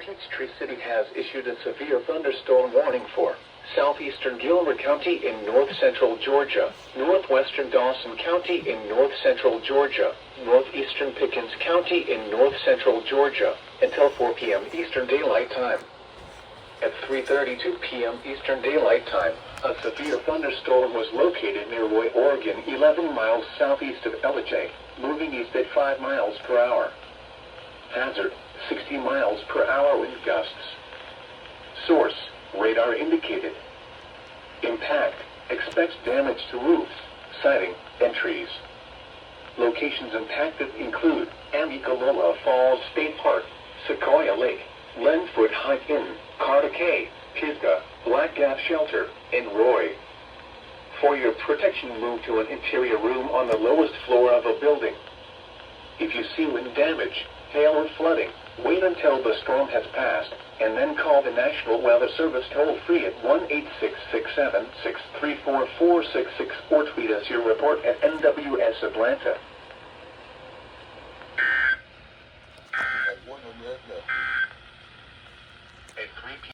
Peachtree City has issued a severe thunderstorm warning for southeastern Gilmer County in north-central Georgia, northwestern Dawson County in north-central Georgia, northeastern Pickens County in north-central Georgia, until 4 p.m. Eastern Daylight Time. At 3:32 p.m. Eastern Daylight Time, a severe thunderstorm was located near Roy, Oregon, 11 miles southeast of Ellijay, moving east at 5 miles per hour. Hazard, 60 miles per hour wind gusts. Source, radar indicated. Impact, expects damage to roofs, siding, and trees. Locations impacted include Amicalola Falls State Park, Sequoia Lake, Lenfoot Hike Inn, Carter Cay, Pisgah, Black Gap Shelter, and Roy. For your protection, move to an interior room on the lowest floor of a building. If you see wind damage, hail or flooding, wait until the storm has passed, and then call the National Weather Service toll-free at 1-866-7-634-466 or tweet us your report at NWS Atlanta.